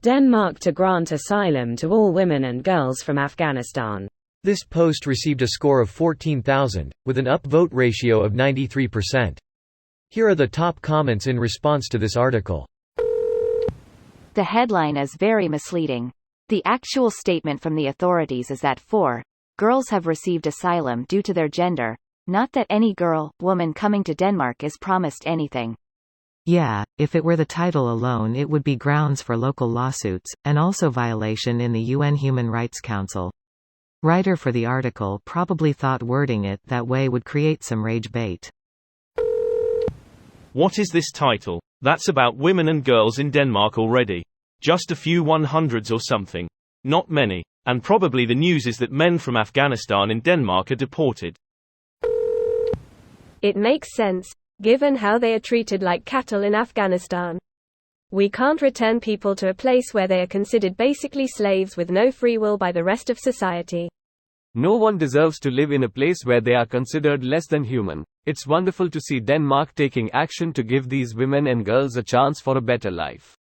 Denmark to grant asylum to all women and girls from Afghanistan. This post received a score of 14,000, with an upvote ratio of 93%. Here are the top comments in response to this article. The headline is very misleading. The actual statement from the authorities is that 4 girls have received asylum due to their gender, not that any girl, woman coming to Denmark is promised anything. Yeah, if it were the title alone it would be grounds for local lawsuits, and also violation in the UN Human Rights Council. Writer for the article probably thought wording it that way would create some rage bait. What is this title? That's about women and girls in Denmark already. Just a few 100s or something. Not many. And probably the news is that men from Afghanistan in Denmark are deported. It makes sense, given how they are treated like cattle in Afghanistan. We can't return people to a place where they are considered basically slaves with no free will by the rest of society. No one deserves to live in a place where they are considered less than human. It's wonderful to see Denmark taking action to give these women and girls a chance for a better life.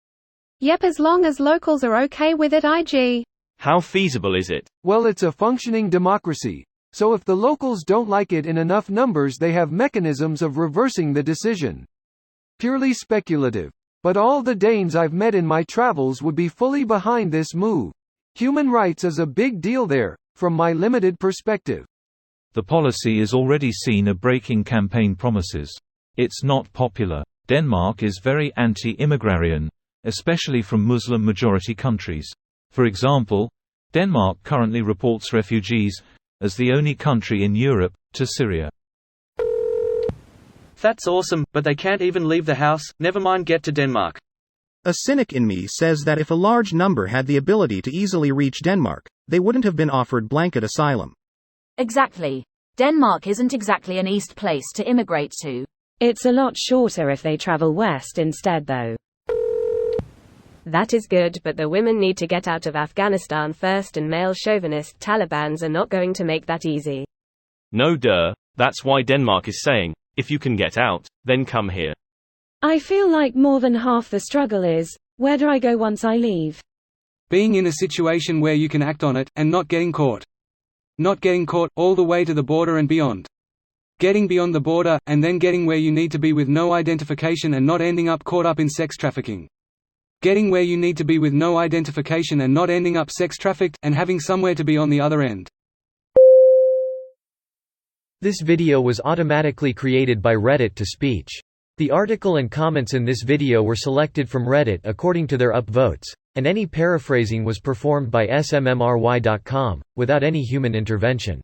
Yep, as long as locals are okay with it, IG. How feasible is it? Well, it's a functioning democracy. So if the locals don't like it in enough numbers, they have mechanisms of reversing the decision. Purely speculative. But all the Danes I've met in my travels would be fully behind this move. Human rights is a big deal there, from my limited perspective. The policy is already seen a breaking campaign promises. It's not popular. Denmark is very anti-immigrarian, especially from Muslim-majority countries. For example, Denmark currently reports refugees, as the only country in Europe, to Syria. That's awesome, but they can't even leave the house, never mind get to Denmark. A cynic in me says that if a large number had the ability to easily reach Denmark, they wouldn't have been offered blanket asylum. Exactly. Denmark isn't exactly an east place to immigrate to. It's a lot shorter if they travel west instead though. That is good, but the women need to get out of Afghanistan first, and male chauvinist Talibans are not going to make that easy. No duh, that's why Denmark is saying, if you can get out, then come here. I feel like more than half the struggle is, where do I go once I leave? Being in a situation where you can act on it, and not getting caught. Not getting caught, all the way to the border and beyond. Getting beyond the border, and then getting where you need to be with no identification and not ending up caught up in sex trafficking. Getting where you need to be with no identification and not ending up sex trafficked, and having somewhere to be on the other end. This video was automatically created by Reddit to speech. The article and comments in this video were selected from Reddit according to their upvotes, and any paraphrasing was performed by smmry.com, without any human intervention.